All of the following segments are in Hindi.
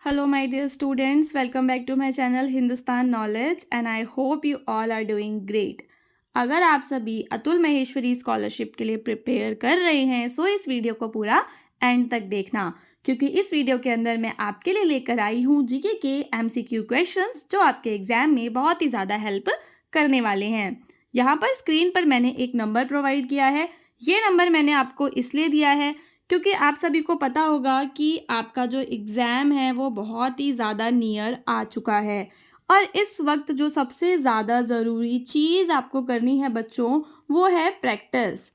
Hello, my dear students. Welcome back to my channel Hindustan Knowledge and I hope you all are doing great. अगर आप सभी अतुल महेश्वरी स्कॉलरशिप के लिए प्रिपेयर कर रहे हैं सो इस वीडियो को पूरा एंड तक देखना, क्योंकि इस वीडियो के अंदर मैं आपके लिए लेकर आई हूँ जीके के एमसीक्यू क्वेश्चंस जो आपके एग्जाम में बहुत ही ज़्यादा हेल्प करने वाले हैं। यहाँ पर स्क्रीन पर मैंने एक नंबर प्रोवाइड किया है। ये नंबर मैंने आपको इसलिए दिया है क्योंकि आप सभी को पता होगा कि आपका जो एग्ज़ाम है वो बहुत ही ज़्यादा नियर आ चुका है और इस वक्त जो सबसे ज़्यादा ज़रूरी चीज़ आपको करनी है बच्चों वो है प्रैक्टिस।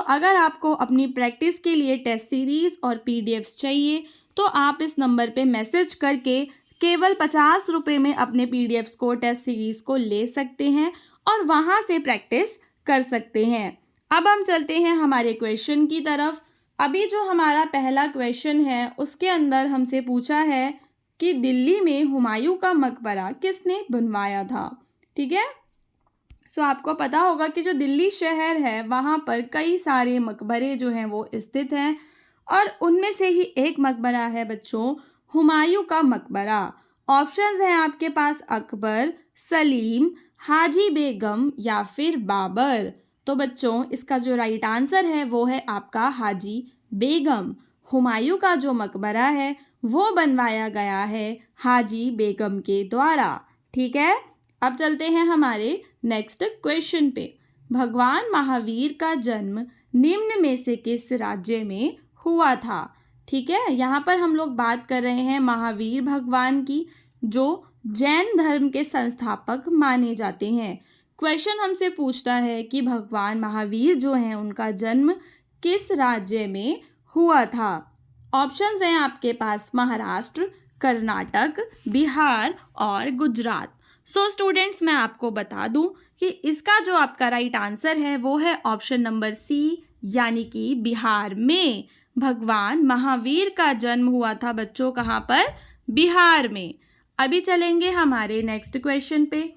अगर आपको अपनी प्रैक्टिस के लिए टेस्ट सीरीज़ और पीडीएफ्स चाहिए तो आप इस नंबर पे मैसेज करके केवल 50 रुपये में अपने पीडीएफ्स को टेस्ट सीरीज़ को ले सकते हैं और वहाँ से प्रैक्टिस कर सकते हैं। अब हम चलते हैं हमारे क्वेश्चन की तरफ। अभी जो हमारा पहला क्वेश्चन है उसके अंदर हमसे पूछा है कि दिल्ली में हुमायूं का मकबरा किसने बनवाया था। ठीक है, आपको पता होगा कि जो दिल्ली शहर है वहाँ पर कई सारे मकबरे जो हैं वो स्थित हैं और उनमें से ही एक मकबरा है बच्चों हुमायूं का मकबरा। ऑप्शंस हैं आपके पास अकबर, सलीम, हाजी बेगम या फिर बाबर। तो बच्चों इसका जो राइट आंसर है वो है आपका हाजी बेगम। हुमायूं का जो मकबरा है वो बनवाया गया है हाजी बेगम के द्वारा। ठीक है, अब चलते हैं हमारे नेक्स्ट क्वेश्चन पे। भगवान महावीर का जन्म निम्न में से किस राज्य में हुआ था। ठीक है, यहाँ पर हम लोग बात कर रहे हैं महावीर भगवान की जो जैन धर्म के संस्थापक माने जाते हैं। क्वेश्चन हमसे पूछता है कि भगवान महावीर जो हैं उनका जन्म किस राज्य में हुआ था। ऑप्शंस हैं आपके पास महाराष्ट्र, कर्नाटक, बिहार और गुजरात। स्टूडेंट्स मैं आपको बता दूं कि इसका जो आपका राइट आंसर है वो है ऑप्शन नंबर सी, यानी कि बिहार में भगवान महावीर का जन्म हुआ था बच्चों। कहाँ पर? बिहार में। अभी चलेंगे हमारे नेक्स्ट क्वेश्चन पे।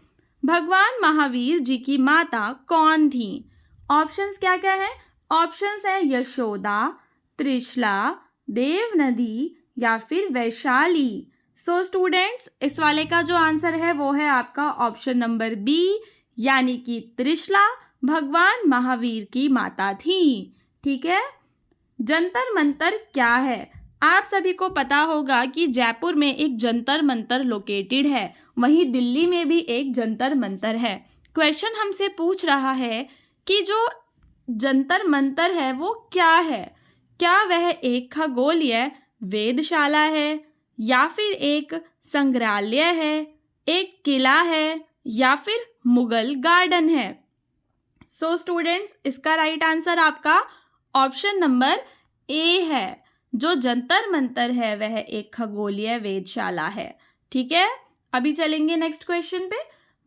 भगवान महावीर जी की माता कौन थी। ऑप्शंस क्या क्या है? ऑप्शंस है यशोदा, त्रिशला, देवनदी या फिर वैशाली। स्टूडेंट्स इस वाले का जो आंसर है वो है आपका ऑप्शन नंबर बी, यानी कि त्रिशला भगवान महावीर की माता थी। ठीक है, जंतर मंतर क्या है? आप सभी को पता होगा कि जयपुर में एक जंतर मंतर लोकेटेड है, वहीं दिल्ली में भी एक जंतर मंतर है। क्वेश्चन हमसे पूछ रहा है कि जो जंतर मंतर है वो क्या है। क्या वह एक खगोलीय वेधशाला है या फिर एक संग्रहालय है, एक किला है या फिर मुगल गार्डन है। स्टूडेंट्स इसका राइट आंसर आपका ऑप्शन नंबर ए है। जो जंतर मंतर है वह एक खगोलीय वेधशाला है। ठीक है, अभी चलेंगे नेक्स्ट क्वेश्चन पे।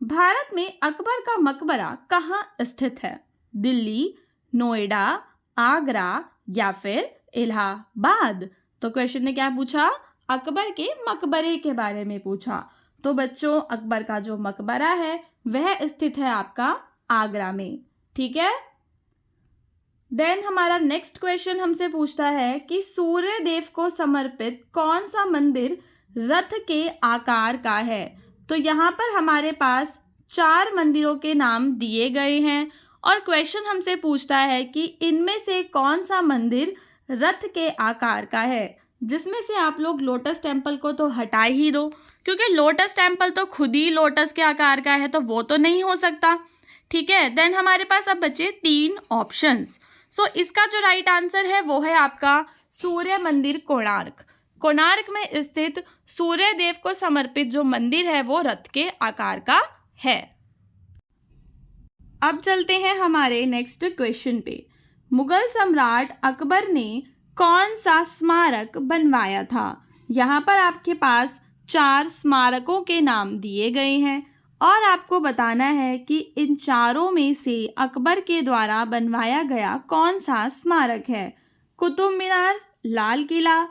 भारत में अकबर का मकबरा कहाँ स्थित है। दिल्ली, नोएडा, आगरा या फिर इलाहाबाद। तो क्वेश्चन ने क्या पूछा? अकबर के मकबरे के बारे में पूछा। तो बच्चों अकबर का जो मकबरा है वह स्थित है आपका आगरा में। ठीक है, देन हमारा नेक्स्ट क्वेश्चन हमसे पूछता है कि सूर्य देव को समर्पित कौन सा मंदिर रथ के आकार का है। तो यहाँ पर हमारे पास 4 मंदिरों के नाम दिए गए हैं और क्वेश्चन हमसे पूछता है कि इनमें से कौन सा मंदिर रथ के आकार का है। जिसमें से आप लोग लोटस टेम्पल को तो हटा ही दो, क्योंकि लोटस टेम्पल तो खुद ही लोटस के आकार का है, तो वो तो नहीं हो सकता। ठीक है, देन हमारे पास अब बचे 3 ऑप्शंस। इसका जो राइट आंसर है वो है आपका सूर्य मंदिर कोणार्क। कोणार्क में स्थित सूर्य देव को समर्पित जो मंदिर है वो रथ के आकार का है। अब चलते हैं हमारे नेक्स्ट क्वेश्चन पे। मुगल सम्राट अकबर ने कौन सा स्मारक बनवाया था। यहाँ पर आपके पास 4 स्मारकों के नाम दिए गए हैं और आपको बताना है कि इन चारों में से अकबर के द्वारा बनवाया गया कौन सा स्मारक है। कुतुब मीनार, लाल किला,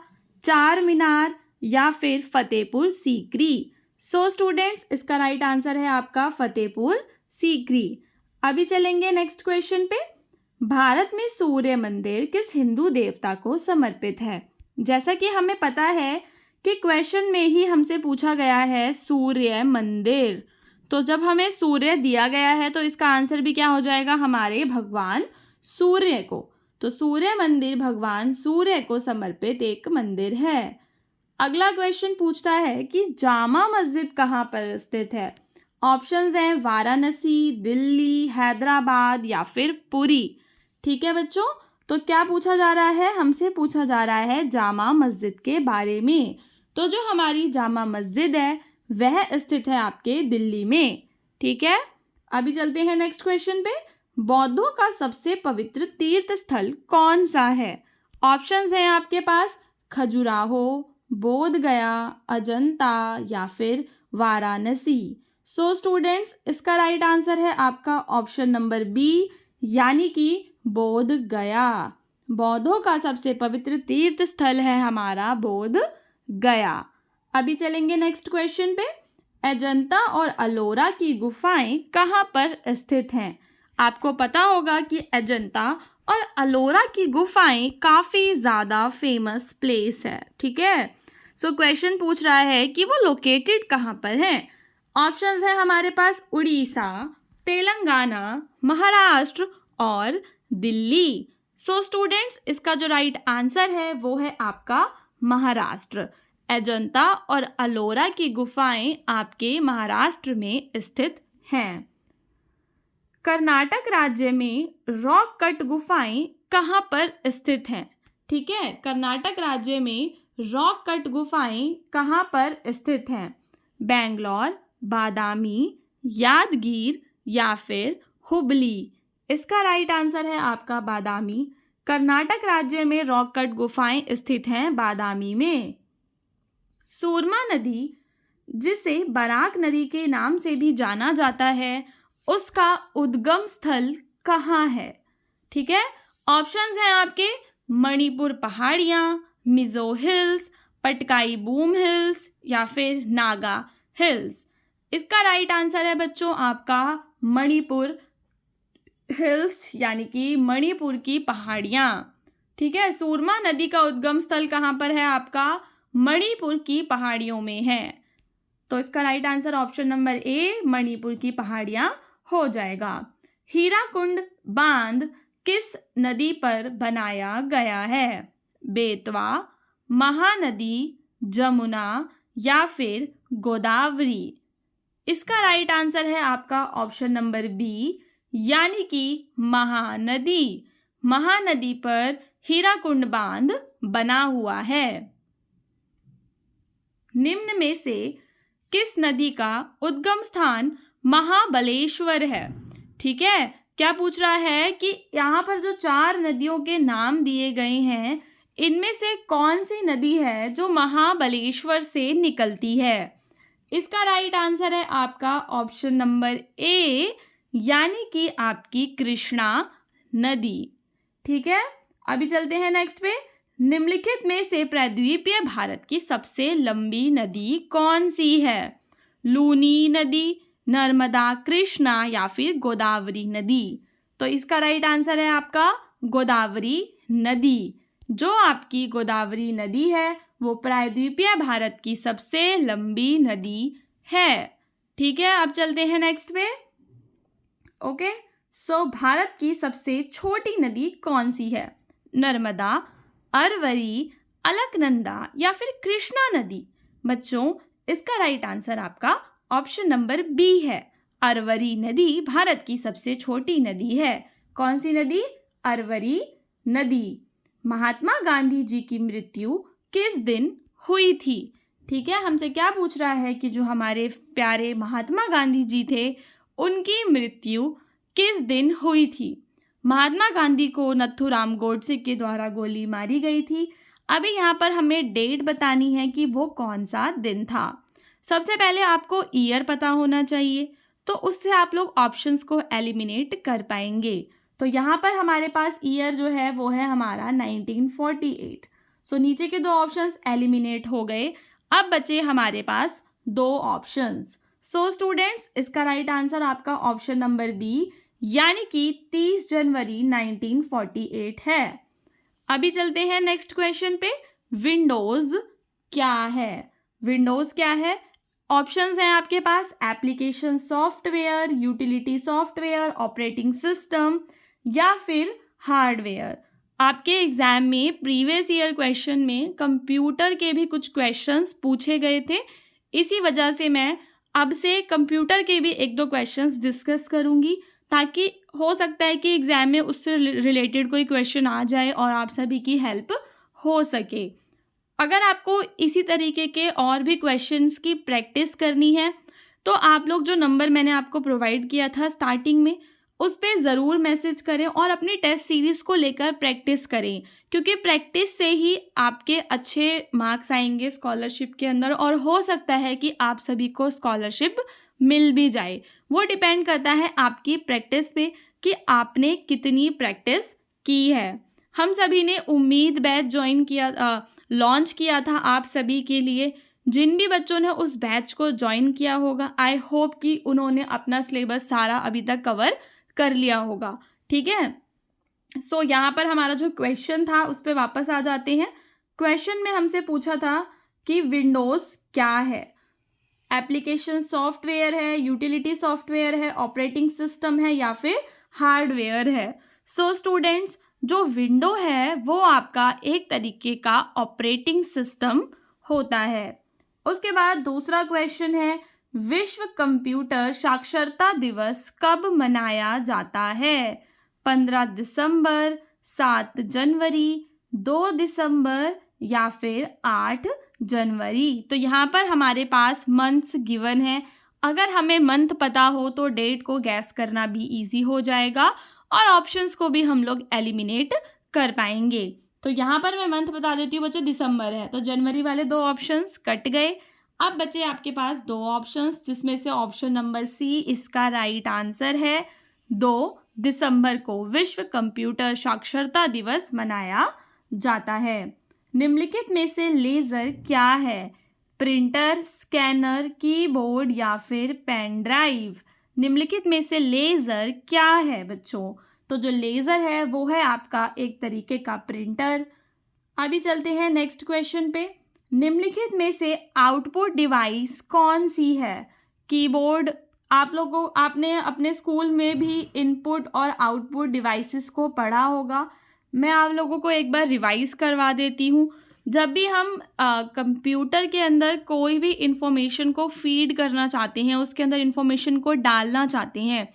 चार मीनार या फिर फतेहपुर सीकरी। स्टूडेंट्स इसका राइट आंसर है आपका फतेहपुर सीकरी। अभी चलेंगे नेक्स्ट क्वेश्चन पे। भारत में सूर्य मंदिर किस हिंदू देवता को समर्पित है। जैसा कि हमें पता है कि क्वेश्चन में ही हमसे पूछा गया है सूर्य मंदिर। तो जब हमें सूर्य दिया गया है तो इसका आंसर भी क्या हो जाएगा, हमारे भगवान सूर्य को। तो सूर्य मंदिर भगवान सूर्य को समर्पित एक मंदिर है। अगला क्वेश्चन पूछता है कि जामा मस्जिद कहाँ पर स्थित है। ऑप्शंस हैं वाराणसी, दिल्ली, हैदराबाद या फिर पुरी। ठीक है बच्चों, तो क्या पूछा जा रहा है, हमसे पूछा जा रहा है जामा मस्जिद के बारे में। तो जो हमारी जामा मस्जिद है वह स्थित है आपके दिल्ली में। ठीक है, अभी चलते हैं नेक्स्ट क्वेश्चन पे। बौद्धों का सबसे पवित्र तीर्थ स्थल कौन सा है। ऑप्शंस हैं आपके पास खजुराहो, बोध गया, अजंता या फिर वाराणसी। सो स्टूडेंट्स, इसका राइट आंसर है आपका ऑप्शन नंबर बी, यानी कि बोध गया। बौद्धों का सबसे पवित्र तीर्थ स्थल है हमारा बोध गया। अभी चलेंगे नेक्स्ट क्वेश्चन पे। अजंता और अलोरा की गुफाएं कहाँ पर स्थित हैं। आपको पता होगा कि अजंता और अलोरा की गुफाएं काफ़ी ज़्यादा फेमस प्लेस है। ठीक है, सो क्वेश्चन पूछ रहा है कि वो लोकेटेड कहाँ पर हैं। ऑप्शंस हैं हमारे पास उड़ीसा, तेलंगाना, महाराष्ट्र और दिल्ली। सो स्टूडेंट्स, इसका जो राइट आंसर है वो है आपका महाराष्ट्र। अजंता और अलोरा की गुफाएं आपके महाराष्ट्र में स्थित हैं। कर्नाटक राज्य में रॉक कट गुफाएं कहाँ पर स्थित हैं। ठीक है, कर्नाटक राज्य में रॉक कट गुफाएं कहाँ पर स्थित हैं। बेंगलोर, बादामी, यादगीर या फिर हुबली। इसका राइट आंसर है आपका बादामी। कर्नाटक राज्य में रॉक कट गुफाएं स्थित हैं बादामी में। सूरमा नदी, जिसे बराक नदी के नाम से भी जाना जाता है, उसका उद्गम स्थल कहाँ है। ठीक है, ऑप्शंस हैं आपके मणिपुर पहाड़ियाँ, Mizo hills, Patkai boom hills या फिर नागा हिल्स। इसका राइट आंसर है बच्चों आपका मणिपुर हिल्स, यानी कि मणिपुर की पहाड़ियाँ। ठीक है, सूरमा नदी का उद्गम स्थल कहाँ पर है आपका, मणिपुर की पहाड़ियों में है। तो इसका right answer option number A, Manipur की पहाड़ियाँ हो जाएगा। हीराकुंड बांध किस नदी पर बनाया गया है। बेतवा, महानदी, जमुना या फिर गोदावरी। इसका राइट आंसर है आपका ऑप्शन नंबर बी, यानी कि महानदी। महानदी पर हीराकुंड बांध बना हुआ है। निम्न में से किस नदी का उद्गम स्थान महाबलेश्वर है। ठीक है, क्या पूछ रहा है कि यहाँ पर जो 4 नदियों के नाम दिए गए हैं, इनमें से कौन सी नदी है जो महाबलेश्वर से निकलती है। इसका राइट आंसर है आपका ऑप्शन नंबर ए, यानी कि आपकी कृष्णा नदी। ठीक है, अभी चलते हैं नेक्स्ट पे। निम्नलिखित में से प्रायद्वीपीय भारत की सबसे लंबी नदी कौन सी है। लूनी नदी, नर्मदा, कृष्णा या फिर गोदावरी नदी। तो इसका राइट आंसर है आपका गोदावरी नदी। जो आपकी गोदावरी नदी है वो प्रायद्वीपीय भारत की सबसे लंबी नदी है। ठीक है, अब चलते हैं नेक्स्ट पे। ओके, सो भारत की सबसे छोटी नदी कौन सी है। नर्मदा, अरवरी, अलकनंदा या फिर कृष्णा नदी। बच्चों, इसका राइट आंसर आपका ऑप्शन नंबर बी है। अरवरी नदी भारत की सबसे छोटी नदी है। कौन सी नदी, अरवरी नदी। महात्मा गांधी जी की मृत्यु किस दिन हुई थी। ठीक है, हमसे क्या पूछ रहा है कि जो हमारे प्यारे महात्मा गांधी जी थे उनकी मृत्यु किस दिन हुई थी। महात्मा गांधी को नथुराम गोडसे के द्वारा गोली मारी गई थी। अभी यहाँ पर हमें डेट बतानी है कि वो कौन सा दिन था। सबसे पहले आपको ईयर पता होना चाहिए, तो उससे आप लोग ऑप्शंस को एलिमिनेट कर पाएंगे। तो यहाँ पर हमारे पास ईयर जो है वो है हमारा 1948। सो नीचे के 2 ऑप्शंस एलिमिनेट हो गए। अब बचे हमारे पास 2 ऑप्शंस। सो स्टूडेंट्स, इसका राइट आंसर आपका ऑप्शन नंबर बी, यानी कि 30 जनवरी 1948 है। अभी चलते हैं नेक्स्ट क्वेश्चन पे। विंडोज क्या है? विंडोज़ क्या है? ऑप्शंस हैं आपके पास application software, utility software, operating system या फिर हार्डवेयर। आपके एग्जाम में प्रीवियस ईयर क्वेश्चन में कंप्यूटर के भी कुछ क्वेश्चंस पूछे गए थे, इसी वजह से मैं अब से कंप्यूटर के भी एक दो क्वेश्चंस डिस्कस करूंगी, ताकि हो सकता है कि एग्जाम में उससे रिलेटेड कोई क्वेश्चन आ जाए और आप सभी की हेल्प हो सके। अगर आपको इसी तरीके के और भी क्वेश्चंस की प्रैक्टिस करनी है तो आप लोग जो नंबर मैंने आपको प्रोवाइड किया था स्टार्टिंग में उस पर ज़रूर मैसेज करें और अपनी टेस्ट सीरीज़ को लेकर प्रैक्टिस करें, क्योंकि प्रैक्टिस से ही आपके अच्छे मार्क्स आएंगे स्कॉलरशिप के अंदर और हो सकता है कि आप सभी को स्कॉलरशिप मिल भी जाए। वो डिपेंड करता है आपकी प्रैक्टिस पे कि आपने कितनी प्रैक्टिस की है। हम सभी ने उम्मीद बैच ज्वाइन किया, लॉन्च किया था आप सभी के लिए। जिन भी बच्चों ने उस बैच को ज्वाइन किया होगा, आई होप कि उन्होंने अपना सिलेबस सारा अभी तक कवर कर लिया होगा। ठीक है, सो यहाँ पर हमारा जो क्वेश्चन था उस पर वापस आ जाते हैं। क्वेश्चन में हमसे पूछा था कि विंडोज़ क्या है? एप्लीकेशन सॉफ्टवेयर है, यूटिलिटी सॉफ्टवेयर है, ऑपरेटिंग सिस्टम है या फिर हार्डवेयर है। सो स्टूडेंट्स, जो विंडो है वो आपका एक तरीके का ऑपरेटिंग सिस्टम होता है। उसके बाद दूसरा क्वेश्चन है, विश्व कंप्यूटर साक्षरता दिवस कब मनाया जाता है? 15 दिसंबर, 7 जनवरी, 2 दिसंबर या फिर 8 जनवरी। तो यहाँ पर हमारे पास मंथ्स गिवन है। अगर हमें मंथ पता हो तो डेट को गैस करना भी इजी हो जाएगा और ऑप्शंस को भी हम लोग एलिमिनेट कर पाएंगे। तो यहाँ पर मैं मंथ बता देती हूँ बच्चों, दिसंबर है तो जनवरी वाले दो ऑप्शंस कट गए। अब बचे आपके पास दो ऑप्शंस, जिसमें से ऑप्शन नंबर सी इसका राइट आंसर है। 2 दिसंबर को विश्व कंप्यूटर साक्षरता दिवस मनाया जाता है। निम्नलिखित में से लेज़र क्या है? प्रिंटर, स्कैनर, कीबोर्ड या फिर पेन ड्राइव। निम्नलिखित में से लेज़र क्या है बच्चों? तो जो लेज़र है वो है आपका एक तरीके का प्रिंटर। अभी चलते हैं नेक्स्ट क्वेश्चन पे। निम्नलिखित में से आउटपुट डिवाइस कौन सी है? कीबोर्ड। आपने अपने स्कूल में भी इनपुट और आउटपुट डिवाइसेस को पढ़ा होगा। मैं आप लोगों को एक बार रिवाइज करवा देती हूँ। जब भी हम कंप्यूटर के अंदर कोई भी इंफॉर्मेशन को फीड करना चाहते हैं, उसके अंदर इंफॉर्मेशन को डालना चाहते हैं,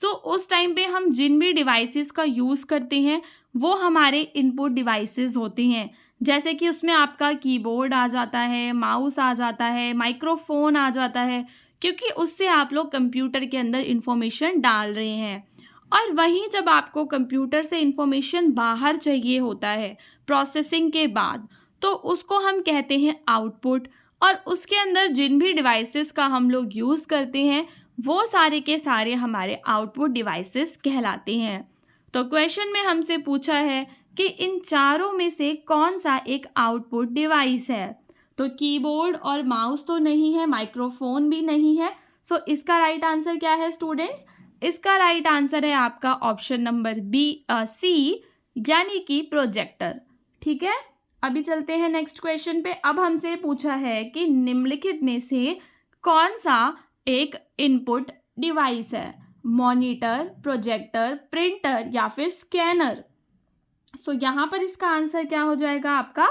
सो उस टाइम पे हम जिन भी डिवाइसेस का यूज़ करते हैं वो हमारे इनपुट डिवाइसेस होते हैं। जैसे कि उसमें आपका कीबोर्ड आ जाता है, माउस आ जाता है, माइक्रोफोन आ जाता है, क्योंकि उससे आप लोग कंप्यूटर के अंदर इंफॉर्मेशन डाल रहे हैं। और वहीं जब आपको कंप्यूटर से इंफॉर्मेशन बाहर चाहिए होता है प्रोसेसिंग के बाद, तो उसको हम कहते हैं आउटपुट। और उसके अंदर जिन भी डिवाइसेस का हम लोग यूज़ करते हैं वो सारे के सारे हमारे आउटपुट डिवाइसेस कहलाते हैं। तो क्वेश्चन में हमसे पूछा है कि इन चारों में से कौन सा एक आउटपुट डिवाइस है? तो कीबोर्ड और माउस तो नहीं है, माइक्रोफोन भी नहीं है। सो इसका राइट आंसर क्या है स्टूडेंट्स? इसका राइट आंसर है आपका ऑप्शन नंबर सी, यानी कि प्रोजेक्टर। ठीक है, अभी चलते हैं नेक्स्ट क्वेश्चन पे। अब हमसे पूछा है कि निम्नलिखित में से कौन सा एक इनपुट डिवाइस है? मॉनिटर, प्रोजेक्टर, प्रिंटर या फिर स्कैनर। सो यहाँ पर इसका आंसर क्या हो जाएगा? आपका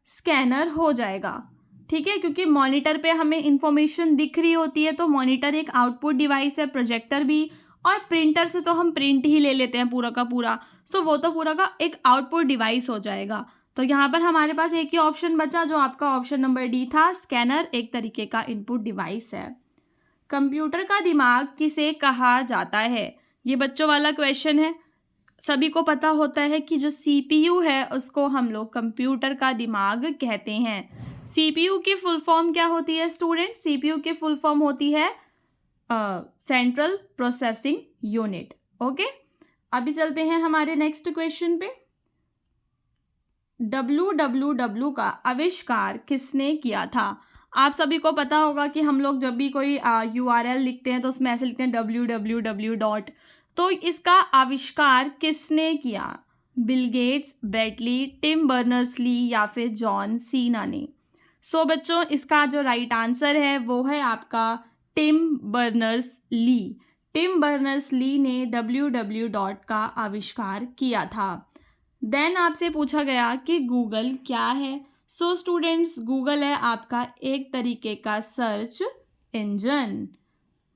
स्कैनर हो जाएगा। ठीक है, क्योंकि मॉनिटर पे हमें इंफॉर्मेशन दिख रही होती है तो मॉनिटर एक आउटपुट डिवाइस है, प्रोजेक्टर भी, और प्रिंटर से तो हम प्रिंट ही ले लेते हैं पूरा का पूरा, सो वो तो पूरा का एक आउटपुट डिवाइस हो जाएगा। तो यहाँ पर हमारे पास एक ही ऑप्शन बचा जो आपका ऑप्शन नंबर डी था, स्कैनर एक तरीके का इनपुट डिवाइस है। कंप्यूटर का दिमाग किसे कहा जाता है? ये बच्चों वाला क्वेश्चन है। सभी को पता होता है कि जो सीपीयू है उसको हम लोग कंप्यूटर का दिमाग कहते हैं। सीपीयू की फुल फॉर्म क्या होती है स्टूडेंट? सीपीयू की फुल फॉर्म होती है सेंट्रल प्रोसेसिंग यूनिट। ओके, अभी चलते हैं हमारे नेक्स्ट क्वेश्चन पे। www का आविष्कार किसने किया था? आप सभी को पता होगा कि हम लोग जब भी कोई URL लिखते हैं तो उसमें ऐसे लिखते हैं www. तो इसका आविष्कार किसने किया? Bill Gates, Bradley, Tim Berners Lee या फिर जॉन सीना ने। सो बच्चों इसका जो राइट आंसर है वो है आपका टिम बर्नर्स-ली। टिम बर्नर्स-ली ने www का आविष्कार किया था। देन आपसे पूछा गया कि गूगल क्या है। सो स्टूडेंट्स गूगल है आपका एक तरीके का सर्च इंजन।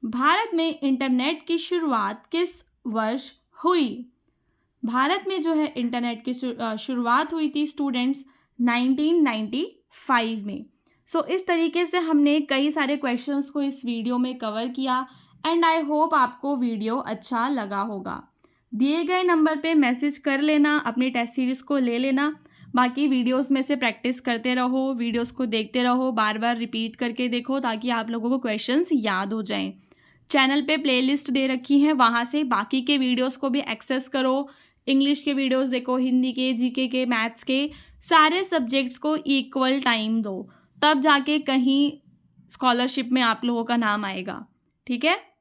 भारत में इंटरनेट की शुरुआत किस वर्ष हुई? भारत में जो है इंटरनेट की शुरुआत हुई थी स्टूडेंट्स 1995 में। सो इस तरीके से हमने कई सारे क्वेश्चंस को इस वीडियो में कवर किया एंड आई होप आपको वीडियो अच्छा लगा होगा। दिए गए नंबर पे मैसेज कर लेना, अपनी टेस्ट सीरीज़ को ले लेना। बाकी वीडियोस में से प्रैक्टिस करते रहो, वीडियोस को देखते रहो, बार बार रिपीट करके देखो ताकि आप लोगों को क्वेश्चंस याद हो जाएं। चैनल पे प्लेलिस्ट दे रखी हैं, वहाँ से बाकी के वीडियोस को भी एक्सेस करो। इंग्लिश के वीडियोस देखो, हिंदी के, जीके के, मैथ्स के, सारे सब्जेक्ट्स को इक्वल टाइम दो, तब जाके कहीं स्कॉलरशिप में आप लोगों का नाम आएगा। ठीक है।